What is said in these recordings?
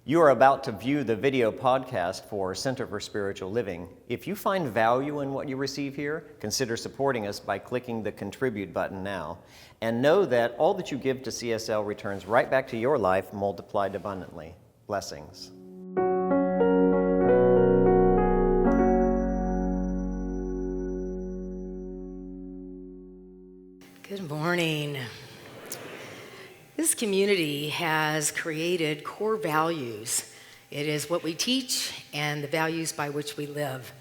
You are about to view the video podcast for Center for Spiritual Living. If you find value in what you receive here, consider supporting us by clicking the Contribute button now. And know that all that you give to CSL returns right back to your life, multiplied abundantly. Blessings. Good morning. This community has created core values. It is what we teach and the values by which we live.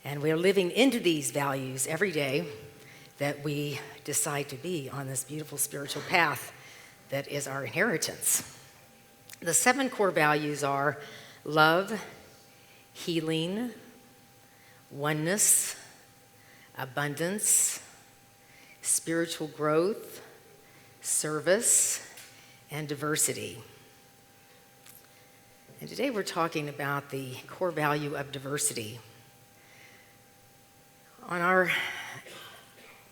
And we are living into these values every day that we decide to be on this beautiful spiritual path that is our inheritance. The 7 core values are love, healing, oneness, abundance, spiritual growth, service, and diversity. And today we're talking about the core value of diversity. On our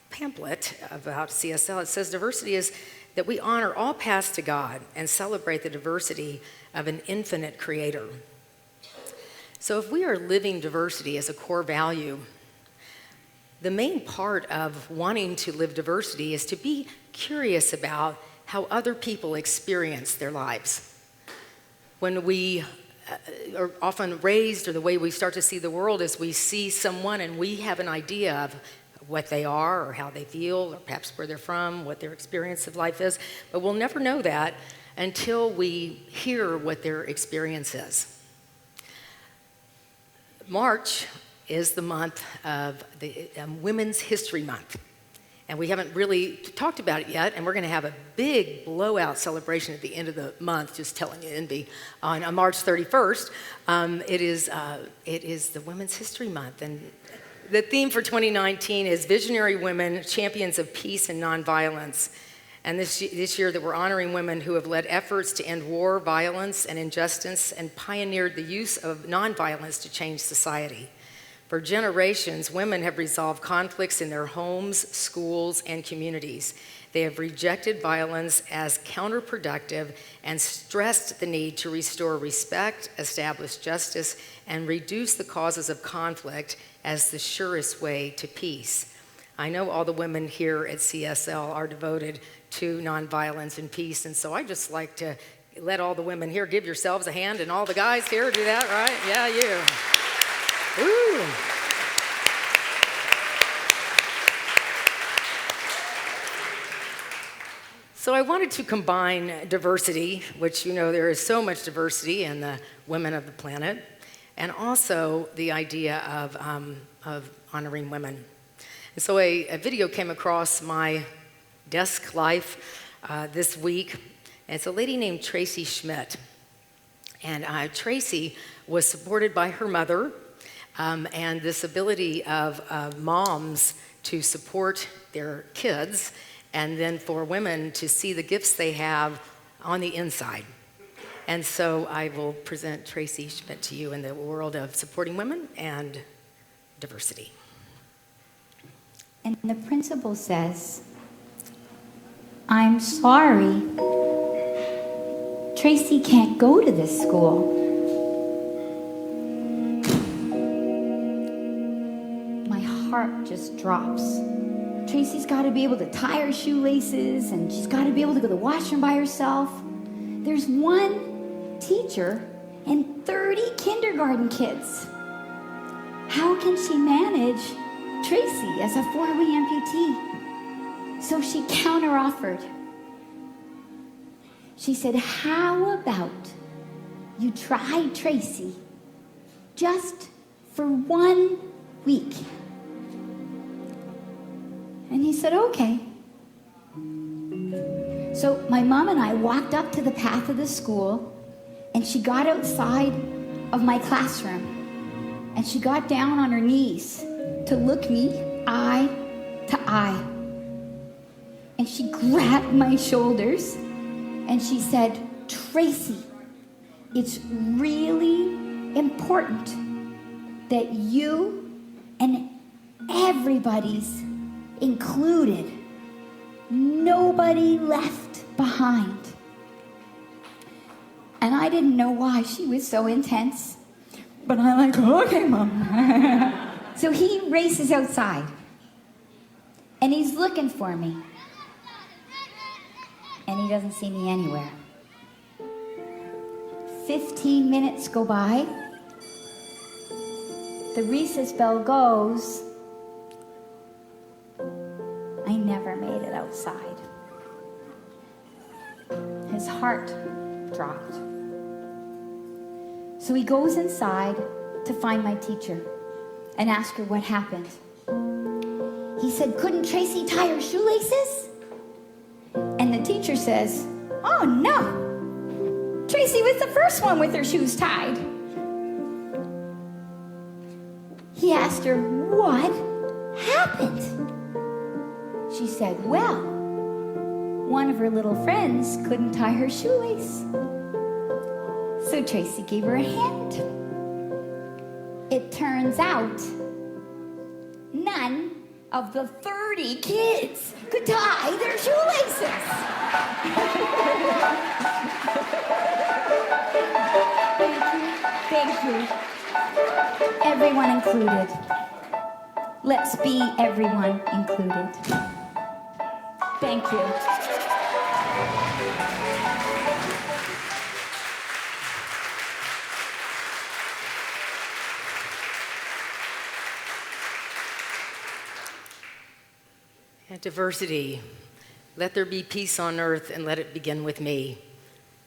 pamphlet about CSL, it says diversity is that we honor all paths to God and celebrate the diversity of an infinite creator. So if we are living diversity as a core value, the main part of wanting to live diversity is to be curious about how other people experience their lives. When we are often raised, or the way we start to see the world is we see someone and we have an idea of what they are or how they feel or perhaps where they're from, what their experience of life is, but we'll never know that until we hear what their experience is. March is the month of the Women's History Month. And we haven't really talked about it yet, and we're going to have a big blowout celebration at the end of the month, just telling you, Envy, on March 31st. It is the Women's History Month, and the theme for 2019 is Visionary Women, Champions of Peace and Nonviolence. And this year that we're honoring women who have led efforts to end war, violence, and injustice, and pioneered the use of nonviolence to change society. For generations, women have resolved conflicts in their homes, schools, and communities. They have rejected violence as counterproductive and stressed the need to restore respect, establish justice, and reduce the causes of conflict as the surest way to peace. I know all the women here at CSL are devoted to nonviolence and peace, and so I just like to let all the women here give yourselves a hand, and all the guys here do that, right? Yeah, you. Ooh. So I wanted to combine diversity, which, you know, there is so much diversity in the women of the planet, and also the idea of honoring women. And so a video came across my desk life this week, and it's a lady named Tracy Schmidt. And Tracy was supported by her mother, and this ability of moms to support their kids, and then for women to see the gifts they have on the inside. And so I will present Tracy Schmidt to you in the world of supporting women and diversity. And the principal says, "I'm sorry, Tracy can't go to this school." My heart just drops. Tracy's got to be able to tie her shoelaces, and she's got to be able to go to the washroom by herself. There's one teacher and 30 kindergarten kids. How can she manage Tracy as a 4-way amputee? So she counteroffered. She said, "How about you try Tracy just for 1 week?" And he said, "Okay." So my mom and I walked up to the path of the school, and she got outside of my classroom, and she got down on her knees to look me eye to eye. And she grabbed my shoulders, and she said, "Tracy, it's really important that you and everybody's included. Nobody left behind." And I didn't know why she was so intense. But I'm like, okay, Mom. So he races outside. And he's looking for me. And he doesn't see me anywhere. 15 minutes go by. The recess bell goes. I never made it outside. His heart dropped. So he goes inside to find my teacher and ask her what happened. He said, couldn't Tracy tie her shoelaces? And the teacher says, oh no, Tracy was the first one with her shoes tied. He asked her, what happened? She said, well, one of her little friends couldn't tie her shoelace. So Tracy gave her a hand. It turns out none of the 30 kids could tie their shoelaces. Thank you. Everyone included. Let's be everyone included. Thank you. And diversity. Let there be peace on earth and let it begin with me.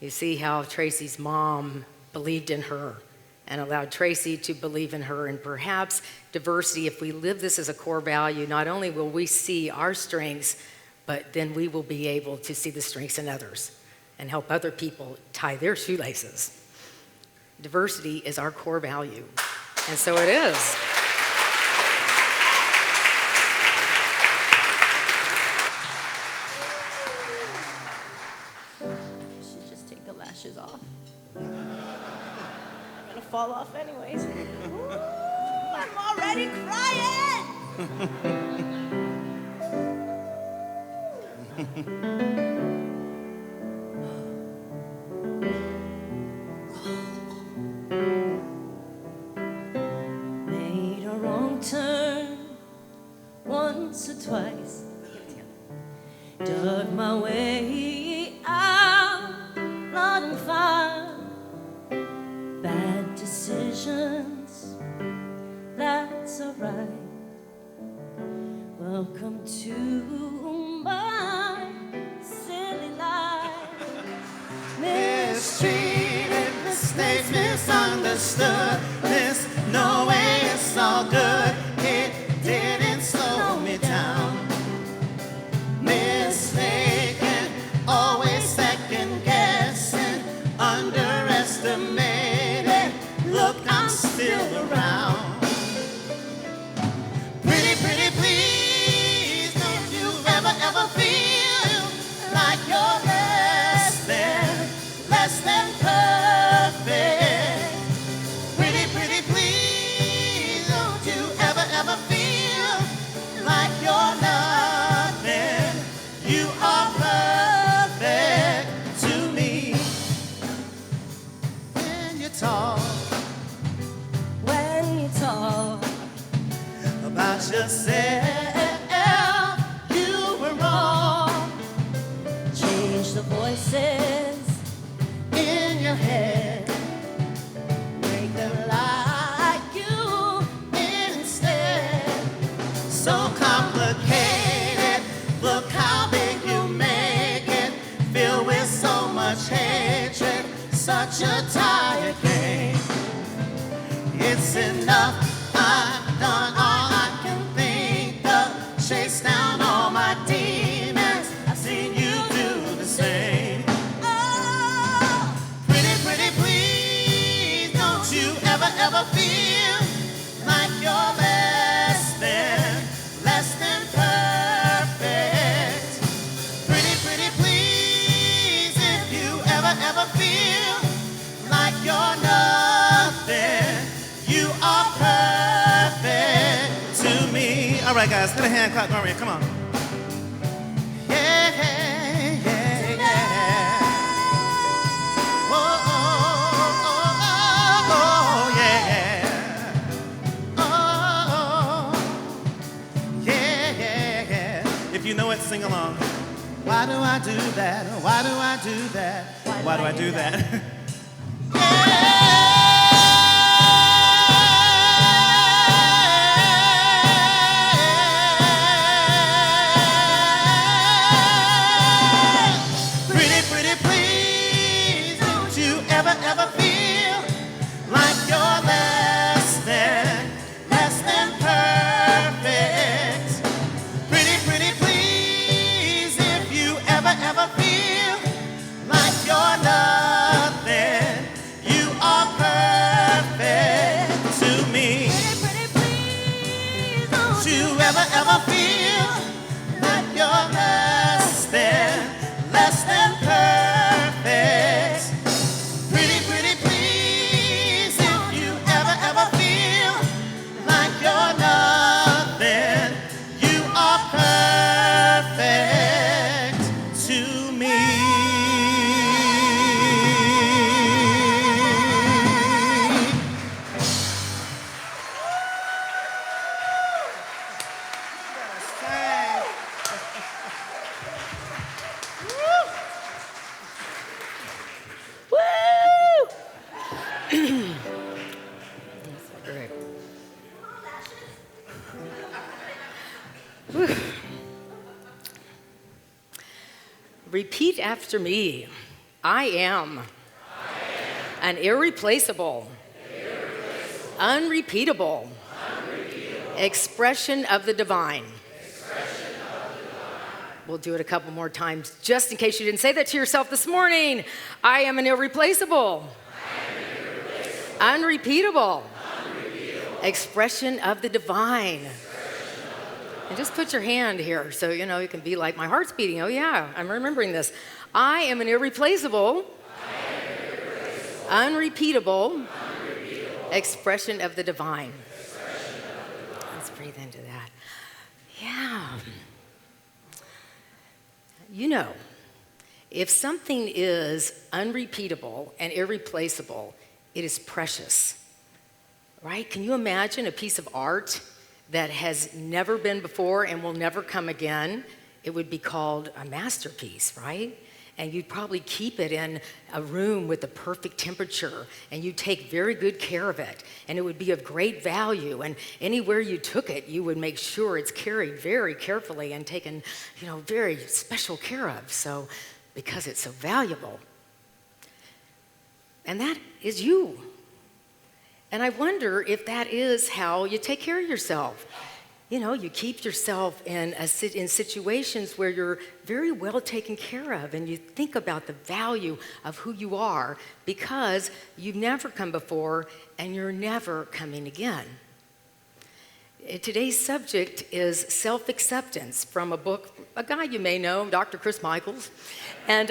You see how Tracy's mom believed in her and allowed Tracy to believe in her. And perhaps diversity, if we live this as a core value, not only will we see our strengths, but then we will be able to see the strengths in others and help other people tie their shoelaces. Diversity is our core value, and so it is. Lashes off. I'm gonna fall off anyways. Ooh, I'm already crying. Made a wrong turn once or twice. Dug my way out. And find bad decisions, that's alright. Welcome to my silly life. Mistreated, mistakes, misunderstood. This no way, it's all good. It didn't slow me down. Mistaken, always second guessing, underestimated. Look, I'm still around. Pretty, pretty please, don't you ever feel like you're less than perfect. Pretty, pretty please, don't you ever feel like you're nothing. You are perfect to me. When you talk about yourself, you were wrong. Change the voices in your head, make them like you instead. So complicated, look how big you make it, filled with so much hatred, such a tired game. It's enough, I've done all I can think of, chased down all my demons, I've seen you do the same. Oh, pretty, pretty please, don't you ever feel like you're less than perfect. Pretty, pretty please, if you ever feel like you're nothing, you are perfect to me. All right, guys, get a hand clap, Maria, come on. Yeah, yeah, yeah. Whoa, oh. Why do I do that? Why do I do that? Why do I do that? Pretty, pretty please, don't you ever, ever feel like you're less than perfect? Pretty, pretty please, if you ever, ever feel like you're nothing, you are perfect to me. Pretty, pretty, please, Don't you ever, ever feel that you're less than perfect? Pretty, pretty please, if you ever, ever feel like you're nothing, you are perfect to me. Great. Repeat after me. I am an irreplaceable, unrepeatable expression of the divine. We'll do it a couple more times just in case you didn't say that to yourself this morning. I am an irreplaceable, unrepeatable expression of the divine. And just put your hand here so you know you can be like, my heart's beating. Oh yeah, I'm remembering this. I am an irreplaceable, unrepeatable expression of the divine. Let's breathe into that. Yeah. You know, if something is unrepeatable and irreplaceable, it is precious, right? Can you imagine a piece of art that has never been before and will never come again? It would be called a masterpiece, right? And you'd probably keep it in a room with the perfect temperature, and you'd take very good care of it, and it would be of great value. And anywhere you took it, you would make sure it's carried very carefully and taken, very special care of. So, because it's so valuable. And that is you. And I wonder if that is how you take care of yourself. You keep yourself in situations where you're very well taken care of, and you think about the value of who you are because you've never come before and you're never coming again. Today's subject is self-acceptance from a book, a guy you may know, Dr. Chris Michaels, and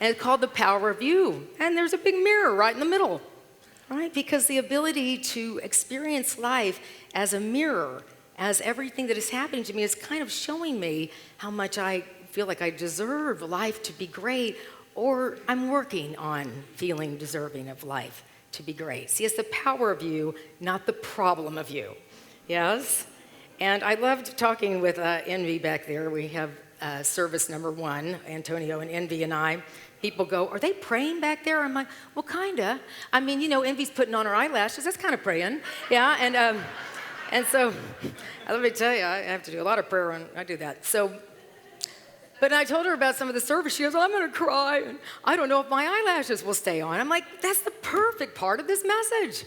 it's called The Power of You. And there's a big mirror right in the middle, right? Because the ability to experience life as a mirror, as everything that is happening to me is kind of showing me how much I feel like I deserve life to be great, or I'm working on feeling deserving of life to be great. See, it's the power of you, not the problem of you. Yes? And I loved talking with Envy back there. We have service number 1, Antonio and Envy and I. People go, are they praying back there? I'm like, well, kinda. I mean, Envy's putting on her eyelashes. That's kind of praying. Yeah, and so, let me tell you, I have to do a lot of prayer when I do that. So, but I told her about some of the service. She goes, well, I'm going to cry, and I don't know if my eyelashes will stay on. I'm like, that's the perfect part of this message.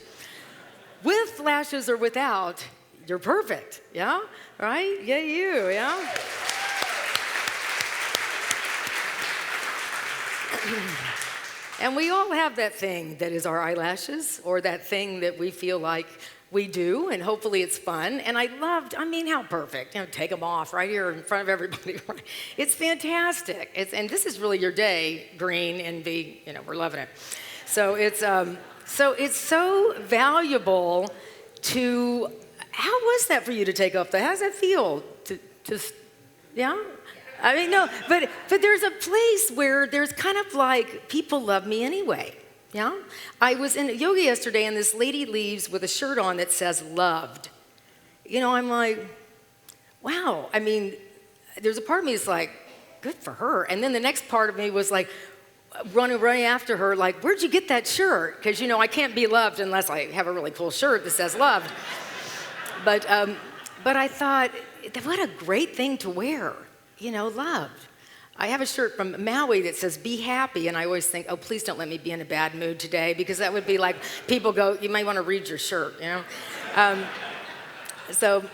With lashes or without, you're perfect, yeah? Right? Yeah, you, yeah? And we all have that thing that is our eyelashes, or that thing that we feel like we do, and hopefully it's fun. And how perfect. Take them off right here in front of everybody. It's fantastic. And this is really your day, Green, Envy, we're loving it. So it's so valuable to, how was that for you to take off how does that feel? Yeah? No, but there's a place where there's kind of like, people love me anyway. Yeah? I was in yoga yesterday, and this lady leaves with a shirt on that says loved. I'm like, wow. There's a part of me that's like, good for her. And then the next part of me was like, running after her, like, where'd you get that shirt? Because, I can't be loved unless I have a really cool shirt that says loved. But I thought, what a great thing to wear, loved. I have a shirt from Maui that says, be happy, and I always think, oh, please don't let me be in a bad mood today, because that would be like, people go, you might want to read your shirt, So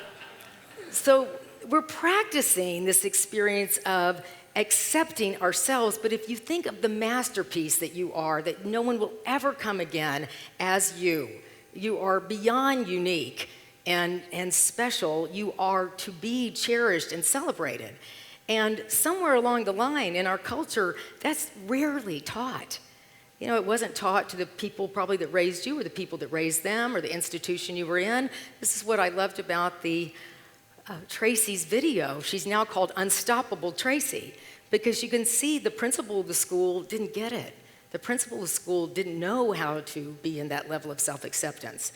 we're practicing this experience of accepting ourselves, but if you think of the masterpiece that you are, that no one will ever come again as you are beyond unique and special. You are to be cherished and celebrated. And somewhere along the line in our culture, that's rarely taught. It wasn't taught to the people probably that raised you, or the people that raised them, or the institution you were in. This is what I loved about the Tracy's video. She's now called Unstoppable Tracy, because you can see the principal of the school didn't get it. The principal of the school didn't know how to be in that level of self-acceptance.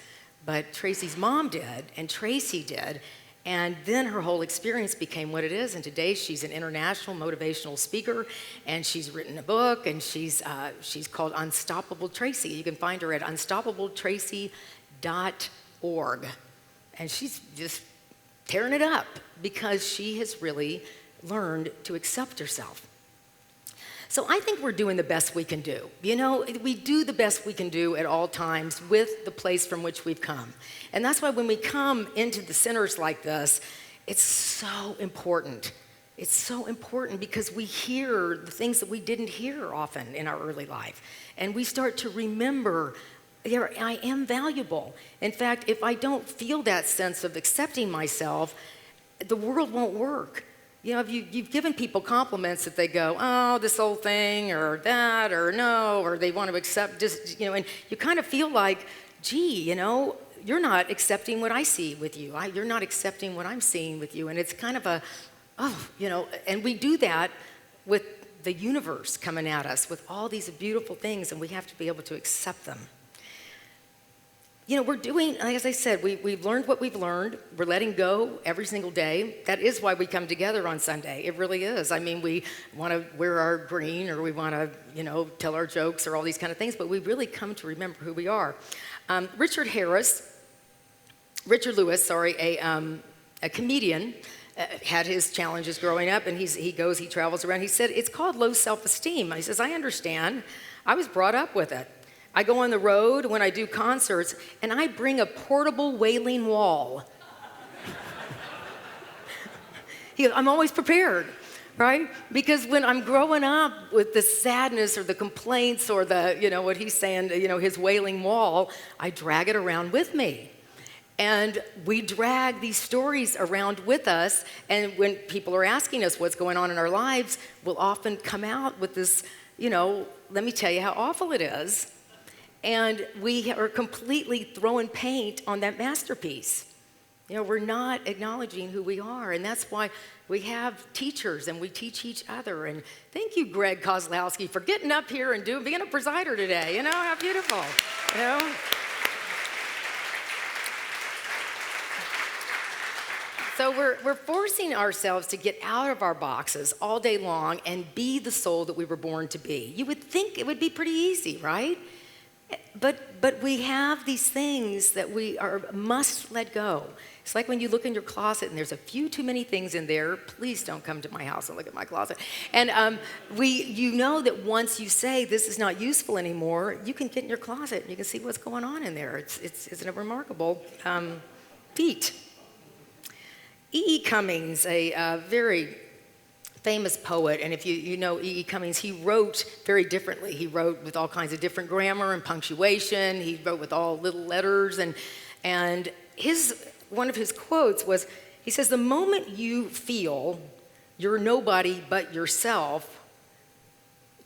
But Tracy's mom did, and Tracy did, and then her whole experience became what it is. And today she's an international motivational speaker, and she's written a book, and she's called Unstoppable Tracy. You can find her at unstoppabletracy.org. And she's just tearing it up because she has really learned to accept herself. So I think we're doing the best we can do. We do the best we can do at all times with the place from which we've come. And that's why when we come into the centers like this, it's so important. It's so important because we hear the things that we didn't hear often in our early life. And we start to remember, I am valuable. In fact, if I don't feel that sense of accepting myself, the world won't work. If you've given people compliments that they go, oh, this old thing, or that, or no, or they want to accept, and you kind of feel like, gee, you're not accepting what I see with you. You're not accepting what I'm seeing with you. And it's kind of and we do that with the universe coming at us with all these beautiful things, and we have to be able to accept them. We're doing, as I said, we've learned what we've learned. We're letting go every single day. That is why we come together on Sunday. It really is. I mean, we want to wear our green, or we want to, tell our jokes, or all these kind of things, but we really come to remember who we are. Richard Lewis, a comedian, had his challenges growing up, and he travels around. He said, it's called low self-esteem. He says, I understand. I was brought up with it. I go on the road when I do concerts, and I bring a portable wailing wall. I'm always prepared, right? Because when I'm growing up with the sadness or the complaints or the, what he's saying, his wailing wall, I drag it around with me. And we drag these stories around with us, and when people are asking us what's going on in our lives, we'll often come out with this, let me tell you how awful it is. And we are completely throwing paint on that masterpiece. We're not acknowledging who we are, and that's why we have teachers and we teach each other. And thank you, Greg Kozlowski, for getting up here and being a presider today. How beautiful. So we're forcing ourselves to get out of our boxes all day long and be the soul that we were born to be. You would think it would be pretty easy, right? But we have these things that we must let go. It's like when you look in your closet and there's a few too many things in there. Please don't come to my house and look at my closet. And you know that once you say this is not useful anymore, you can get in your closet and you can see what's going on in there. It's a remarkable feat. E.E. Cummings, a very famous poet, and if you know E.E. Cummings, he wrote very differently. He wrote with all kinds of different grammar and punctuation. He wrote with all little letters, and one of his quotes was, he says, the moment you feel you're nobody but yourself,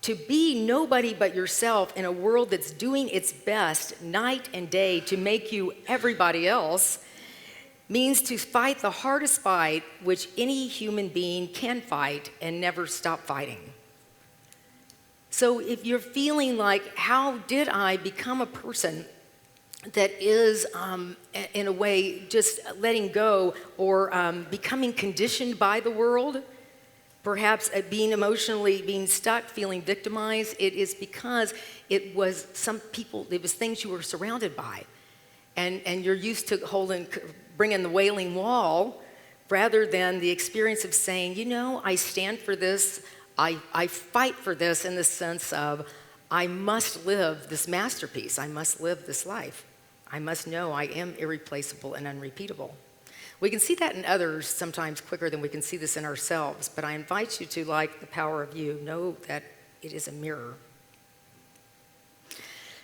to be nobody but yourself in a world that's doing its best night and day to make you everybody else, means to fight the hardest fight which any human being can fight and never stop fighting. So if you're feeling like, how did I become a person that is, in a way, just letting go or becoming conditioned by the world, perhaps being stuck, feeling victimized, it is because it was things you were surrounded by. And you're used to bringing the wailing wall rather than the experience of saying, I stand for this, I fight for this in the sense of, I must live this masterpiece, I must live this life. I must know I am irreplaceable and unrepeatable. We can see that in others sometimes quicker than we can see this in ourselves, but I invite you to, like the power of you, know that it is a mirror.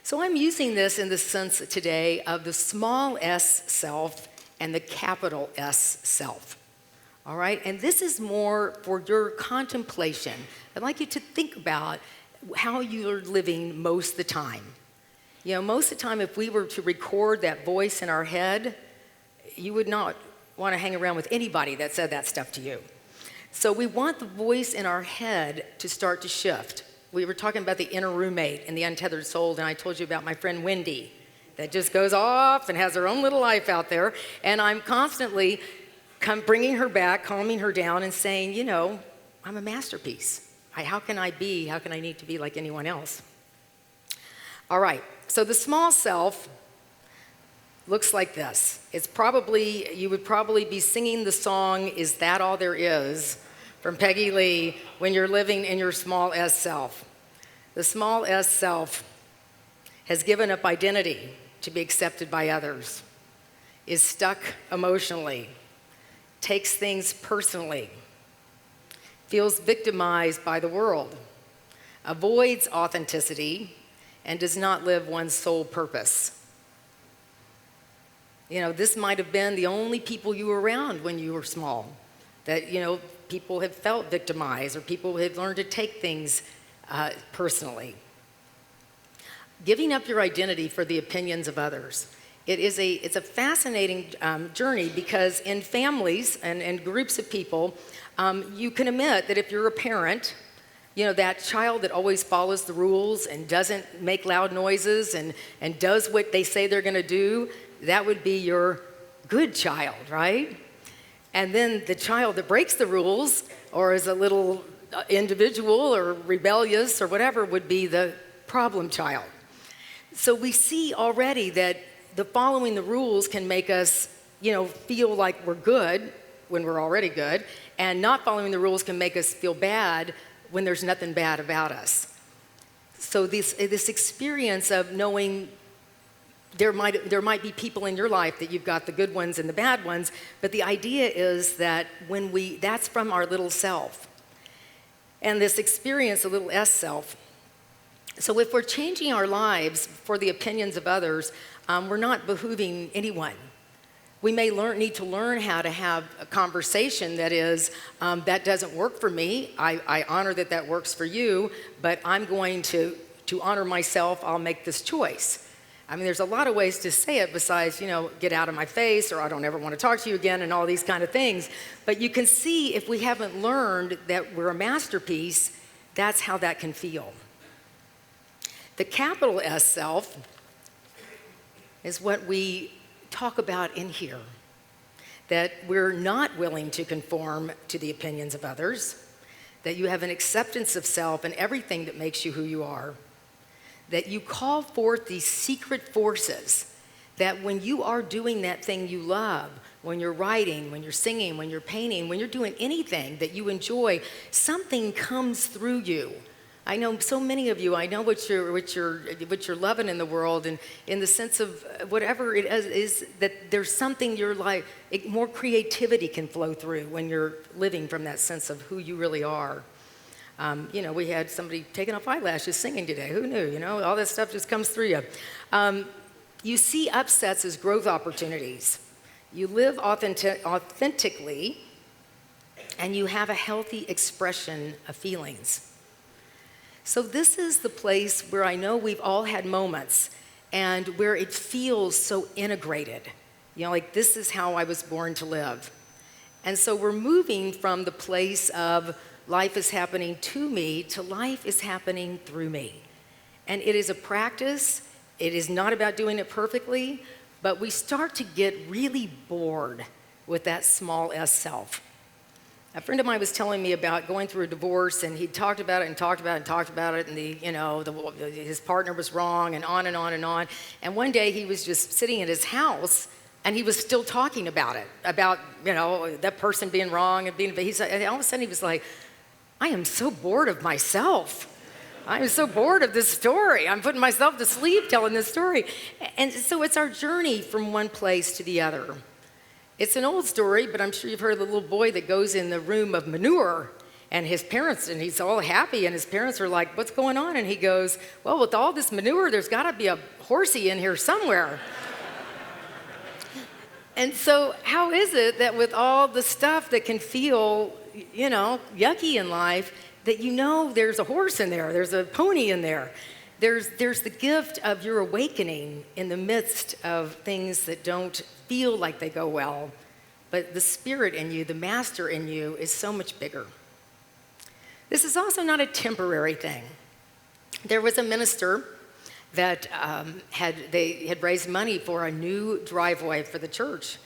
So I'm using this in the sense today of the small s self and the capital S self. All right? And this is more for your contemplation. I'd like you to think about how you're living most of the time. Most of the time, if we were to record that voice in our head, you would not want to hang around with anybody that said that stuff to you. So we want the voice in our head to start to shift. We were talking about the inner roommate in The Untethered Soul, and I told you about my friend Wendy that just goes off and has her own little life out there. And I'm constantly bringing her back, calming her down, and saying, I'm a masterpiece. How can I need to be like anyone else? All right, so the small self looks like this. You would probably be singing the song, Is That All There Is, from Peggy Lee, when you're living in your small s self. The small s self has given up identity to be accepted by others, is stuck emotionally, takes things personally, feels victimized by the world, avoids authenticity, and does not live one's sole purpose. This might have been the only people you were around when you were small, that, people have felt victimized or people have learned to take things personally. Giving up your identity for the opinions of others. It's a fascinating journey because in families and groups of people, you can admit that if you're a parent, that child that always follows the rules and doesn't make loud noises and does what they say they're going to do, that would be your good child, right? And then the child that breaks the rules or is a little individual or rebellious or whatever would be the problem child. So we see already that the following the rules can make us, feel like we're good when we're already good, and not following the rules can make us feel bad when there's nothing bad about us. So this experience of knowing there might be people in your life that you've got the good ones and the bad ones, but the idea is that that's from our little self. And this experience, the little s self. So if we're changing our lives for the opinions of others, we're not behooving anyone. We may need to learn how to have a conversation that is, that doesn't work for me. I honor that works for you, but I'm going to honor myself, I'll make this choice. There's a lot of ways to say it besides, get out of my face or I don't ever want to talk to you again and all these kind of things. But you can see if we haven't learned that we're a masterpiece, that's how that can feel. The capital S self is what we talk about in here, that we're not willing to conform to the opinions of others, that you have an acceptance of self and everything that makes you who you are, that you call forth these secret forces, that when you are doing that thing you love, when you're writing, when you're singing, when you're painting, when you're doing anything that you enjoy, something comes through you. I know so many of you, I know what you're loving in the world, and in the sense of whatever it is that there's something you're like, more creativity can flow through when you're living from that sense of who you really are. We had somebody taking off eyelashes singing today. Who knew? All that stuff just comes through you. You see upsets as growth opportunities. You live authentically, and you have a healthy expression of feelings. So this is the place where I know we've all had moments and where it feels so integrated. Like this is how I was born to live. And so we're moving from the place of life is happening to me to life is happening through me. And it is a practice. It is not about doing it perfectly, but we start to get really bored with that small s self. A friend of mine was telling me about going through a divorce, and he talked about it and talked about it and talked about it, and his partner was wrong, and on and on and on. And one day he was just sitting at his house, and he was still talking about it, about that person being wrong and being. And all of a sudden he was like, "I am so bored of myself. I am so bored of this story. I'm putting myself to sleep telling this story." And so it's our journey from one place to the other. It's an old story, but I'm sure you've heard of the little boy that goes in the room of manure, and his parents, and he's all happy, and his parents are like, "What's going on?" And he goes, "Well, with all this manure, there's got to be a horsey in here somewhere." And so how is it that with all the stuff that can feel, yucky in life, that there's a horse in there, there's a pony in there. There's the gift of your awakening in the midst of things that don't feel like they go well, but the spirit in you, the master in you, is so much bigger. This is also not a temporary thing. There was a minister that had raised money for a new driveway for the church,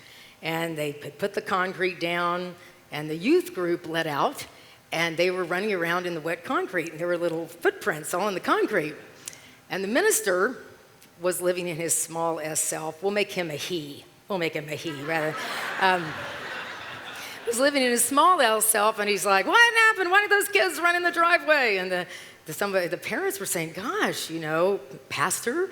and they put the concrete down, and the youth group let out, and they were running around in the wet concrete, and there were little footprints all in the concrete. And the minister was living in his small s self. We'll make him a he. We'll make him a he, rather. Was living in his small L self, and he's like, "What happened? Why did those kids run in the driveway?" And the parents were saying, "Gosh, Pastor,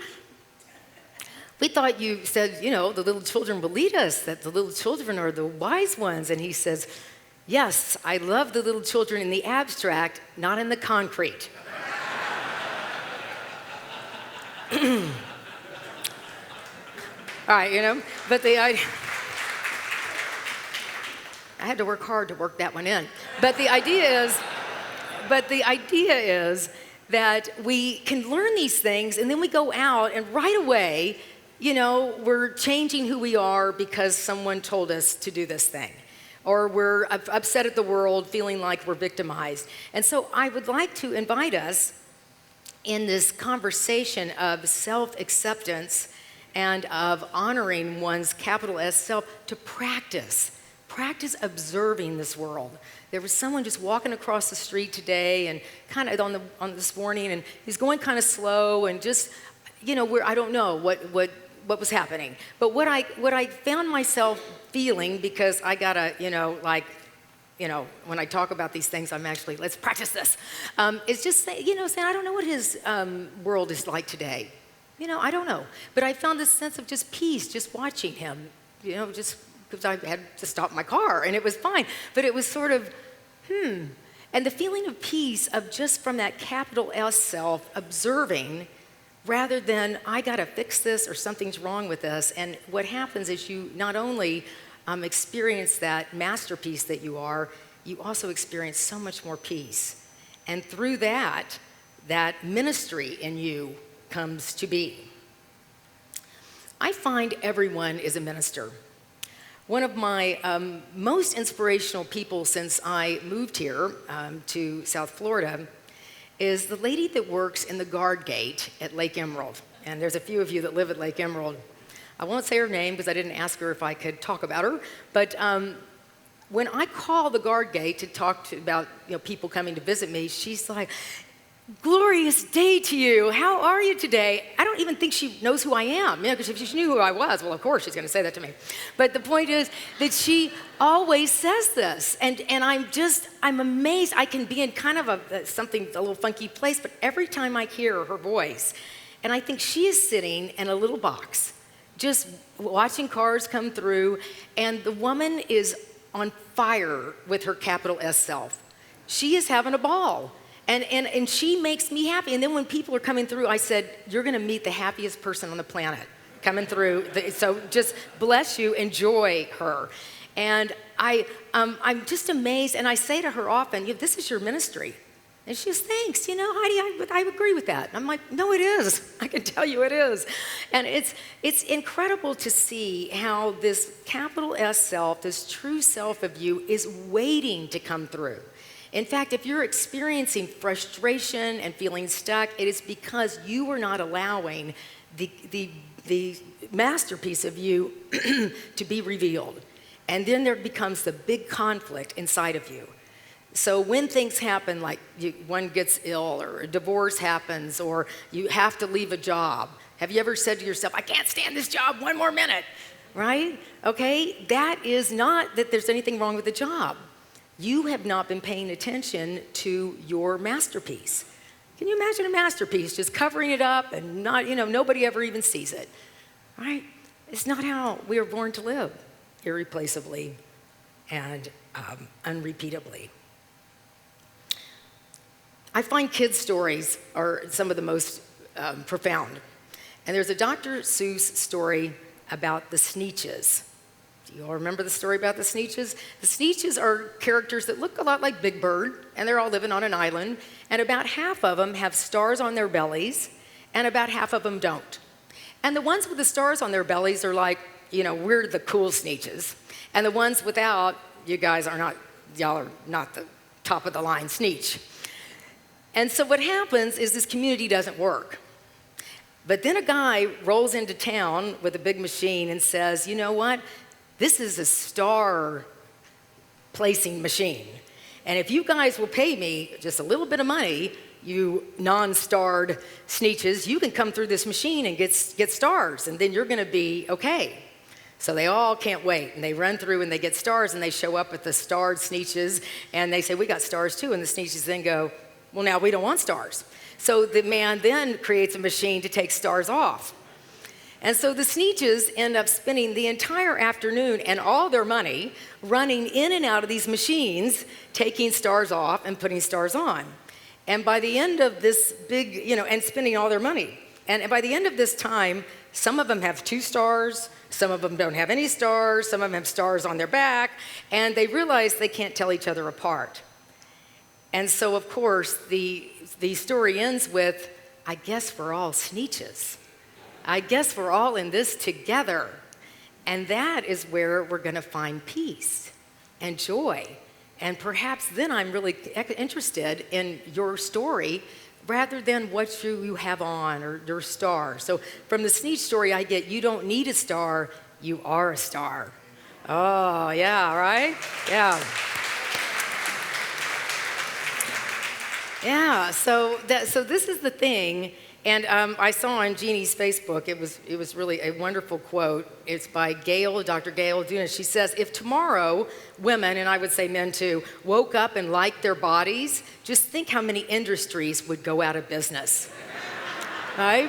we thought you said, the little children will lead us, that the little children are the wise ones." And he says, "Yes, I love the little children in the abstract, not in the concrete." All right, but I had to work hard to work that one in. But the idea is that we can learn these things, and then we go out, and right away, we're changing who we are because someone told us to do this thing. Or we're upset at the world, feeling like we're victimized. And so I would like to invite us in this conversation of self-acceptance and of honoring one's capital S self to practice observing this world. There was someone just walking across the street today, and kind of on this morning, and he's going kind of slow, and just I don't know what was happening, but what I found myself feeling, because I gotta when I talk about these things, I'm actually, let's practice this. It's just saying, I don't know what his world is like today. I don't know. But I found this sense of just peace, just watching him, just because I had to stop my car, and it was fine. But it was sort of, And the feeling of peace of just from that capital S self observing, rather than, I got to fix this or something's wrong with this. And what happens is you not only experience that masterpiece that you are, you also experience so much more peace. And through that ministry in you comes to be. I find everyone is a minister. One of my most inspirational people since I moved here to South Florida is the lady that works in the guard gate at Lake Emerald. And there's a few of you that live at Lake Emerald. I won't say her name because I didn't ask her if I could talk about her, but when I call the guard gate to talk about people coming to visit me, she's like, "Glorious day to you. How are you today?" I don't even think she knows who I am, because if she knew who I was, well, of course she's going to say that to me. But the point is that she always says this, and I'm amazed. I can be in kind of a little funky place, but every time I hear her voice, and I think she is sitting in a little box, just watching cars come through, and the woman is on fire with her capital S self. She is having a ball. And she makes me happy. And then when people are coming through, I said, "You're going to meet the happiest person on the planet coming through. So just bless you, enjoy her." And I'm just amazed. And I say to her often, "This is your ministry." And she says, "Thanks, Heidi, I agree with that." And I'm like, "No, it is. I can tell you it is." And it's incredible to see how this capital S self, this true self of you, is waiting to come through. In fact, if you're experiencing frustration and feeling stuck, it is because you are not allowing the masterpiece of you to be revealed. And then there becomes the big conflict inside of you. So when things happen, like one gets ill, or a divorce happens, or you have to leave a job, have you ever said to yourself, I can't stand this job one more minute, right? Okay, that is not that there's anything wrong with the job. You have not been paying attention to your masterpiece. Can you imagine a masterpiece just covering it up and not, nobody ever even sees it, right? It's not how we are born to live, irreplaceably and unrepeatably. I find kids' stories are some of the most profound. And there's a Dr. Seuss story about the Sneetches. Do you all remember the story about the Sneetches? The Sneetches are characters that look a lot like Big Bird, and they're all living on an island, and about half of them have stars on their bellies, and about half of them don't. And the ones with the stars on their bellies are like, we're the cool Sneetches. And the ones without, y'all are not the top of the line Sneetch. And so what happens is this community doesn't work. But then a guy rolls into town with a big machine and says, you know what? This is a star placing machine. And if you guys will pay me just a little bit of money, you non-starred Sneetches, you can come through this machine and get stars, and then you're going to be okay. So they all can't wait, and they run through and they get stars, and they show up at the starred Sneetches, and they say, we got stars too. And the Sneetches then go, well, now we don't want stars. So the man then creates a machine to take stars off. And so the Sneetches end up spending the entire afternoon and all their money running in and out of these machines, taking stars off and putting stars on. And by the end of this big, and spending all their money. And by the end of this time, some of them have 2 stars, some of them don't have any stars, some of them have stars on their back, and they realize they can't tell each other apart. And so, of course, the story ends with, I guess we're all Sneetches. I guess we're all in this together. And that is where we're going to find peace and joy. And perhaps then I'm really interested in your story rather than what you have on or your star. So from the Sneetch story, I get you don't need a star, you are a star. Oh, yeah, right? Yeah. Yeah, so this is the thing, and I saw on Jeannie's Facebook, it was really a wonderful quote. It's by Dr. Gail Dunas. She says, if tomorrow women, and I would say men too, woke up and liked their bodies, just think how many industries would go out of business, right?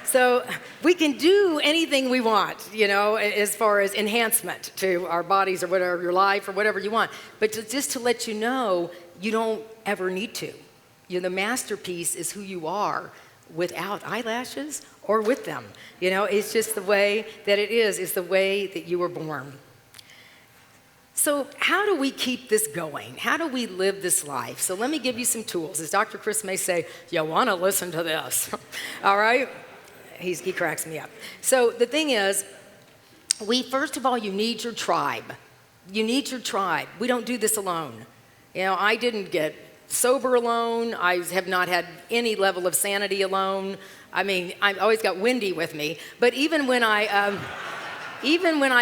So we can do anything we want, as far as enhancement to our bodies or whatever, your life or whatever you want. But just to let you know, you don't ever need to. The masterpiece is who you are without eyelashes or with them. It's just the way that it is. It's the way that you were born. So how do we keep this going? How do we live this life? So let me give you some tools. As Dr. Chris may say, you want to listen to this. All right? He cracks me up. So the thing is, first of all, you need your tribe. You need your tribe. We don't do this alone. I didn't get sober alone. I have not had any level of sanity alone. I mean, I've always got Wendy with me. But even when I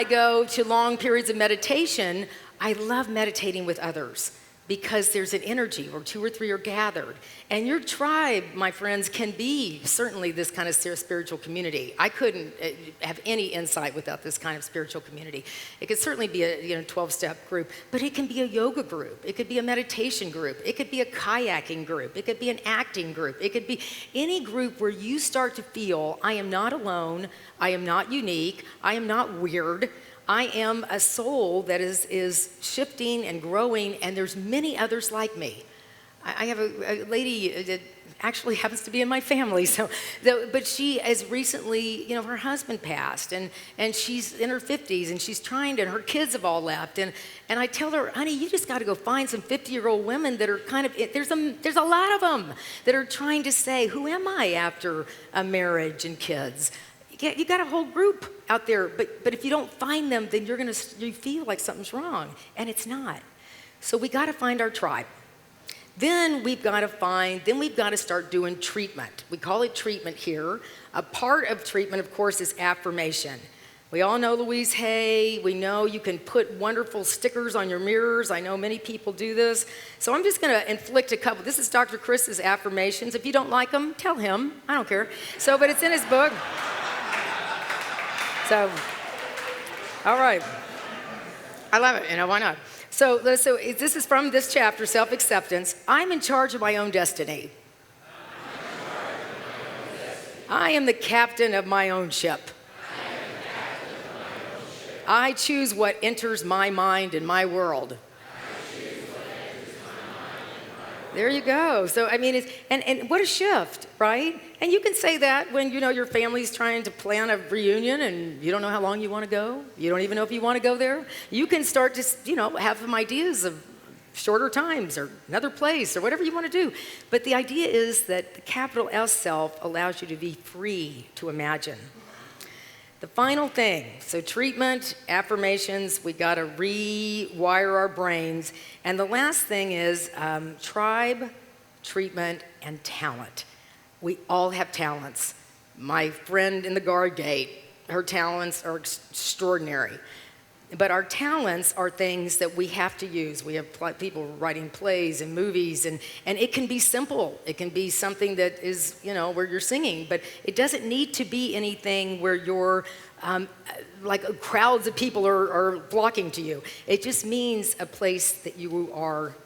go to long periods of meditation, I love meditating with others because there's an energy where 2 or 3 are gathered. And your tribe, my friends, can be certainly this kind of spiritual community. I couldn't have any insight without this kind of spiritual community. It could certainly be a 12-step group, but it can be a yoga group. It could be a meditation group. It could be a kayaking group. It could be an acting group. It could be any group where you start to feel, I am not alone, I am not unique, I am not weird, I am a soul that is shifting and growing, and there's many others like me. I have a lady that actually happens to be in my family, but she has recently, her husband passed, and she's in her 50s, and she's trying to, and her kids have all left, and I tell her, honey, you just got to go find some 50-year-old women that are kind of, there's a lot of them that are trying to say, who am I after a marriage and kids? You got a whole group out there, but if you don't find them, then you feel like something's wrong, and it's not. So we got to find our tribe. Then we've got to start doing treatment. We call it treatment here. A part of treatment, of course, is affirmation. We all know Louise Hay. We know you can put wonderful stickers on your mirrors. I know many people do this. So I'm just going to inflict a couple. This is Dr. Chris's affirmations. If you don't like them, tell him. I don't care. So, but it's in his book. So, all right. I love it. Why not? So this is from this chapter, Self-Acceptance. I'm in charge of my own destiny. I am the captain of my own ship. I choose what enters my mind and my world. There you go. So, I mean, and what a shift, right? And you can say that when, your family's trying to plan a reunion and you don't know how long you want to go. You don't even know if you want to go there. You can start to, have some ideas of shorter times or another place or whatever you want to do. But the idea is that the capital S self allows you to be free to imagine. The final thing, so treatment, affirmations, we got to rewire our brains. And the last thing is tribe, treatment, and talent. We all have talents. My friend in the guard gate, her talents are extraordinary. But our talents are things that we have to use. We have people writing plays and movies, and it can be simple. It can be something that is, where you're singing, but it doesn't need to be anything where you're, like crowds of people are flocking to you. It just means a place that you are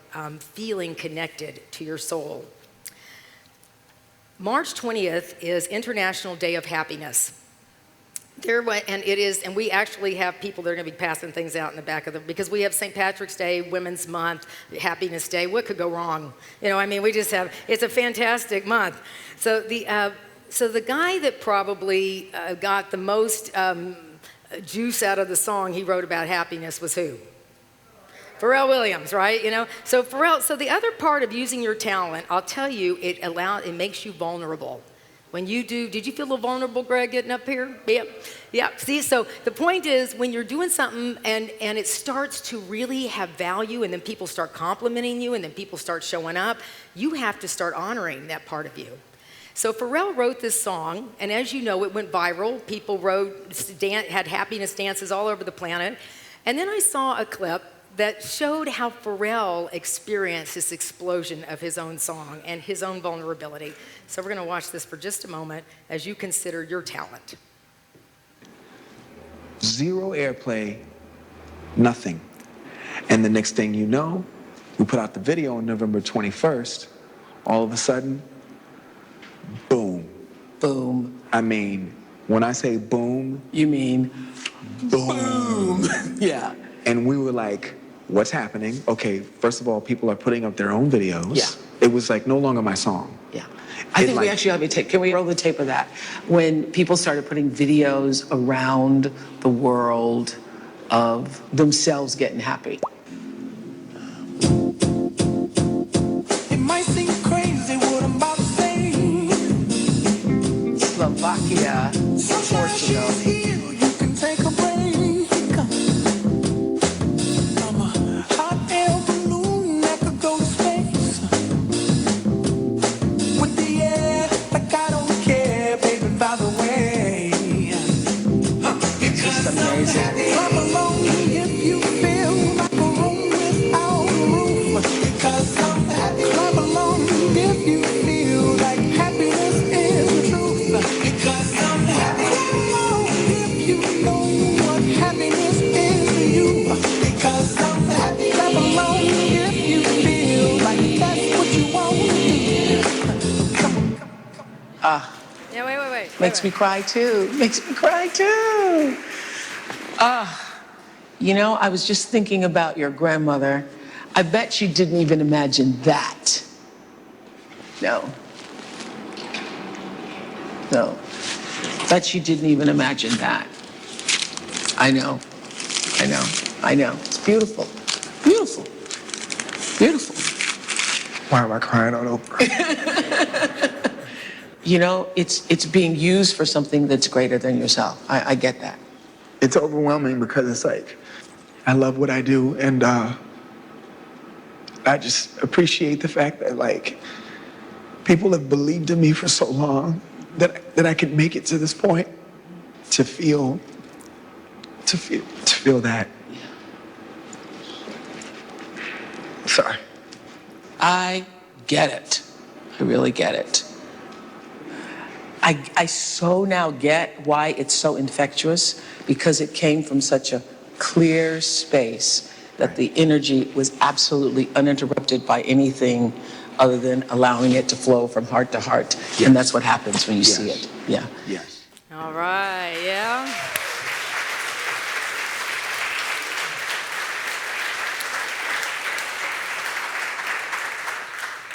feeling connected to your soul. March 20th is International Day of Happiness. And we actually have people that are going to be passing things out in the back of because we have St. Patrick's Day, Women's Month, Happiness Day. What could go wrong? We just have, it's a fantastic month. So the guy that probably got the most juice out of the song he wrote about happiness was who? Pharrell Williams, right? So the other part of using your talent, I'll tell you, it makes you vulnerable. When you do, did you feel a little vulnerable, Greg, getting up here? Yeah. See, so the point is when you're doing something and it starts to really have value and then people start complimenting you and then people start showing up, you have to start honoring that part of you. So Pharrell wrote this song, and as you know, it went viral. People had happiness dances all over the planet. And then I saw a clip that showed how Pharrell experienced this explosion of his own song and his own vulnerability. So we're going to watch this for just a moment as you consider your talent. Zero airplay, nothing. And the next thing you know, we put out the video on November 21st. All of a sudden, boom. Boom. I mean, when I say boom, You mean boom. yeah. And we were like, what's happening? Okay, first of all, people are putting up their own videos. Yeah. It was like no longer my song. Yeah. I think we like- actually have a tape. Can we roll the tape of that? When people started putting videos around the world of themselves getting happy. It might seem crazy what I'm about to say. Slovakia, Portugal. You can take a break. I'm a hot air balloon that could go to space. With the air, like I don't care, baby, by the way. It's just amazing. Clap along if you feel like a room without a roof. Because I'm happy. Clap along if you feel like happiness is the truth. Because I'm happy. Clap along if you know what happiness is to you. Because I'm happy. Clap along if you feel like that's what you want to do. Come on. Yeah, wait. Makes me cry too. Makes me cry too. I was just thinking about your grandmother. I bet she didn't even imagine that. No. Bet she didn't even imagine that. I know. It's beautiful. Beautiful. Why am I crying on Oprah? It's being used for something that's greater than yourself. I get that. It's overwhelming because it's like, I love what I do, and I just appreciate the fact that like people have believed in me for so long that I could make it to this point, to feel to feel that. Sorry. I get it. I really get it. I so now get why it's so infectious, because it came from such a clear space that the energy was absolutely uninterrupted by anything other than allowing it to flow from heart to heart. Yes. And that's what happens when you Yes. see it. Yeah. Yes. All right, yeah.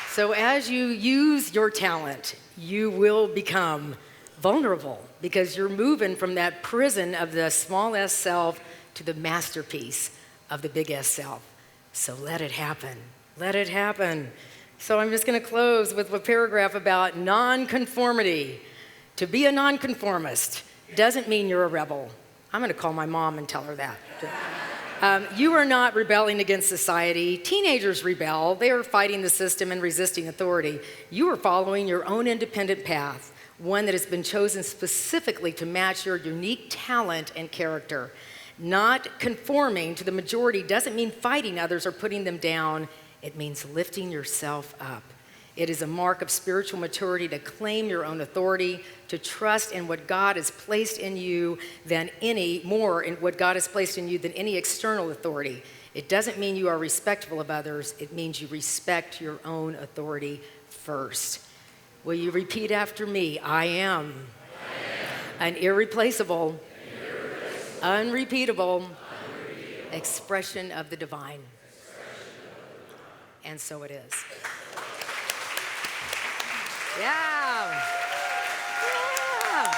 So as you use your talent, you will become vulnerable because you're moving from that prison of the small s self to the masterpiece of the big S self. So let it happen. Let it happen. So I'm just going to close with a paragraph about nonconformity. To be a nonconformist doesn't mean you're a rebel. I'm going to call my mom and tell her that. You are not rebelling against society. Teenagers rebel. They are fighting the system and resisting authority. You are following your own independent path, one that has been chosen specifically to match your unique talent and character. Not conforming to the majority doesn't mean fighting others or putting them down. It means lifting yourself up. It is a mark of spiritual maturity to claim your own authority, to trust in what God has placed in you than any external authority. It doesn't mean you are respectful of others. It means you respect your own authority first. Will you repeat after me? I am an irreplaceable, unrepeatable expression of the divine. And so it is. Yeah. Yeah.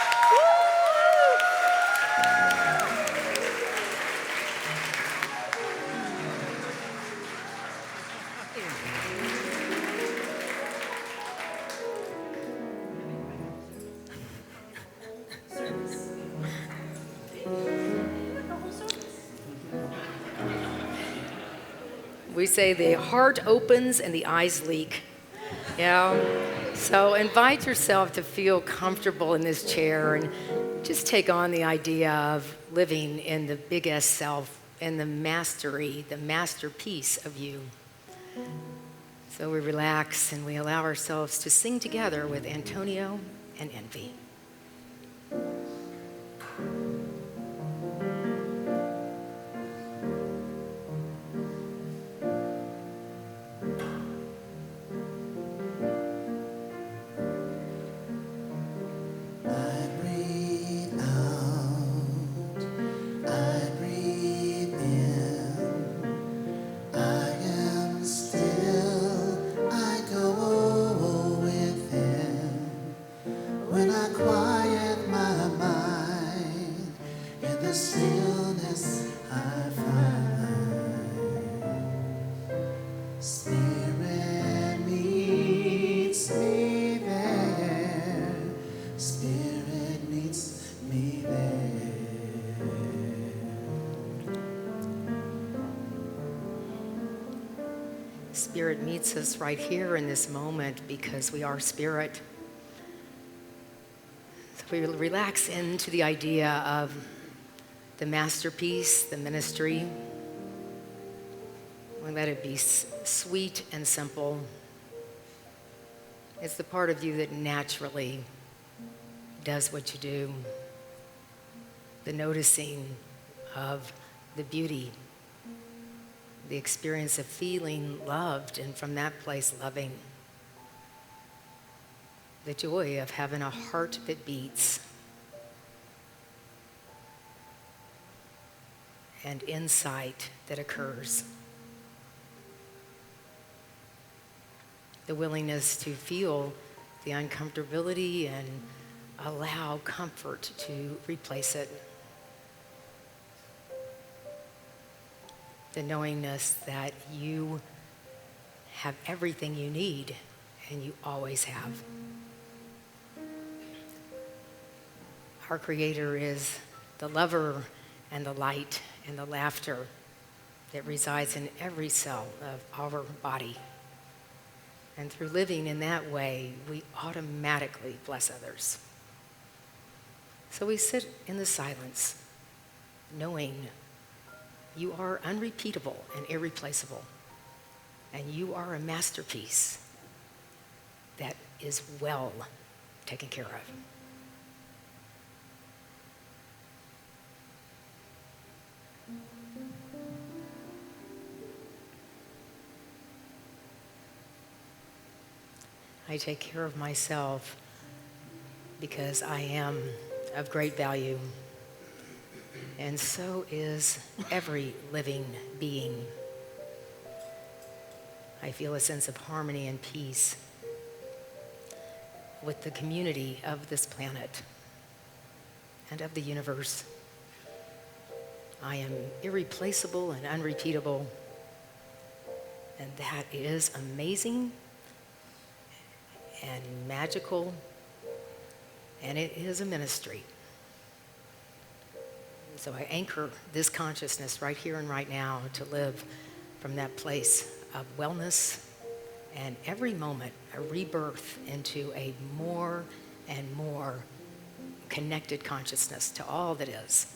We say the heart opens and the eyes leak. Yeah. So invite yourself to feel comfortable in this chair and just take on the idea of living in the big S self and the mastery, the masterpiece of you. So we relax and we allow ourselves to sing together with Antonio and Envy. Spirit meets us right here in this moment because we are spirit. So we relax into the idea of the masterpiece, the ministry. We let it be sweet and simple. It's the part of you that naturally does what you do. The noticing of the beauty, the experience of feeling loved, and from that place loving. The joy of having a heart that beats. And insight that occurs. The willingness to feel the uncomfortability and allow comfort to replace it. The knowingness that you have everything you need and you always have. Our Creator is the lover and the light and the laughter that resides in every cell of our body. And through living in that way, we automatically bless others. So we sit in the silence knowing you are unrepeatable and irreplaceable, and you are a masterpiece that is well taken care of. I take care of myself because I am of great value, and so is every living being. I feel a sense of harmony and peace with the community of this planet and of the universe. I am irreplaceable and unrepeatable, and that is amazing and magical, and it is a ministry. So I anchor this consciousness right here and right now to live from that place of wellness, and every moment a rebirth into a more and more connected consciousness to all that is.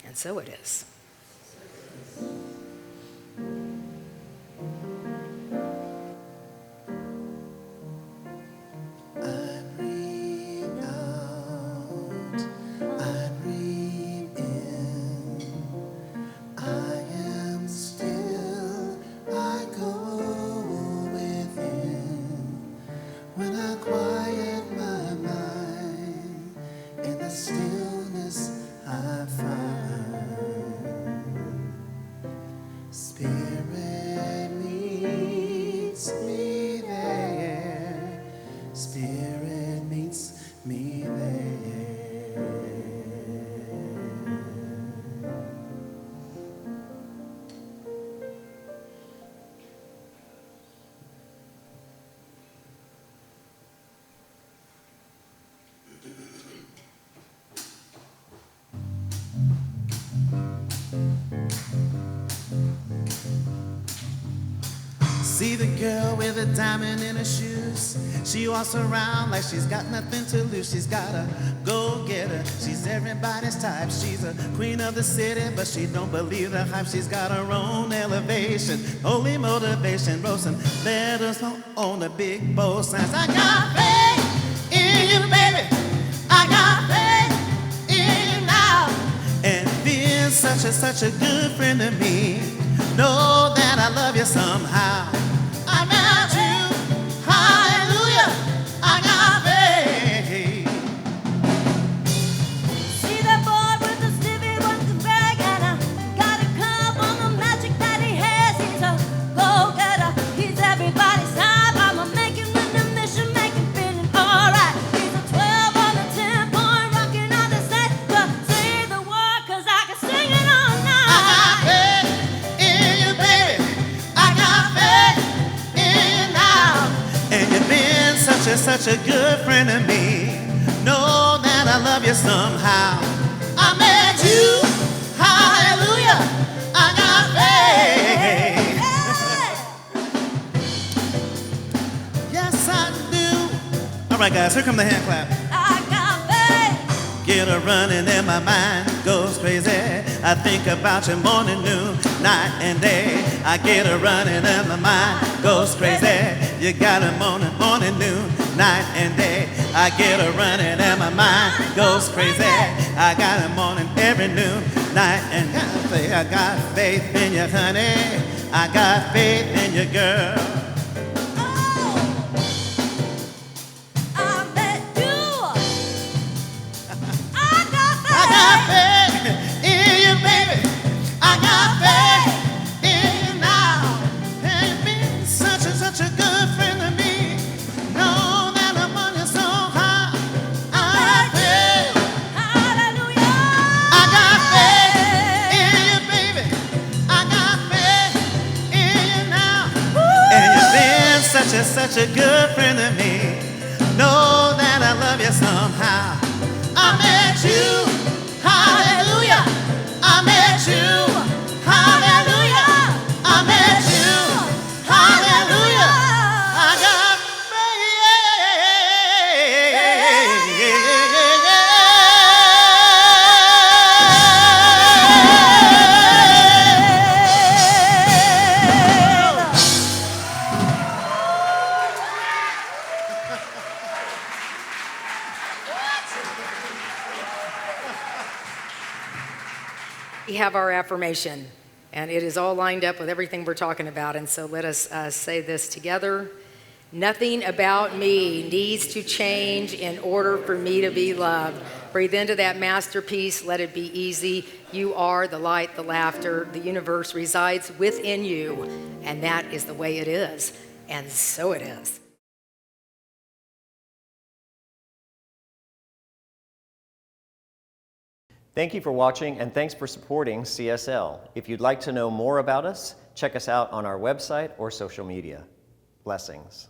And so it is. See the girl with a diamond in her shoes. She walks around like she's got nothing to lose. She's got a go-getter. She's everybody's type. She's a queen of the city, but she don't believe the hype. She's got her own elevation, holy motivation. Wrote some letters on the big bold signs. I got faith in you, baby. I got faith in you now. And being such a good friend to me, know that I love you somehow. I got you, hallelujah, I got faith. See that boy with the stiffy with the bag, and I gotta come on the magic that he has. He's a go-getter, he's everybody's type. I'ma make him in the mission, make him feeling alright. He's a 12 on a 10-point, rocking on the stage. But say the word, 'cause I can sing it all night. I got faith in you, baby. I got faith in you now. And you've been such a good friend to me. Know that I love you somehow. I met you, hallelujah, I got faith. Yes, I do. All right, guys, here come the hand clap. I got faith. Get a running and my mind goes crazy. I think about you morning, noon, night and day. I get a running and my mind goes crazy. You got a morning, noon, night and day. I get a running and my mind goes crazy. I got a morning every noon, night and day. I got faith in you, honey. I got faith in you, girl. I met you. I got faith. I got faith in you, baby. I got faith in you now. And you've been such a good friend to me. Know that I'm on you so high. I got faith. Hallelujah. I got faith in you, baby. I got faith in you now. And you've been such a good friend to me. Know that I love you somehow. I met you, hallelujah. I met you, hallelujah. I met you, hallelujah. I got faith. We have our affirmation, and it is all lined up with everything we're talking about. And so let us say this together. Nothing about me needs to change in order for me to be loved. Breathe into that masterpiece. Let it be easy. You are the light, the laughter. The universe resides within you, and that is the way it is. And so it is. Thank you for watching, and thanks for supporting CSL. If you'd like to know more about us, check us out on our website or social media. Blessings.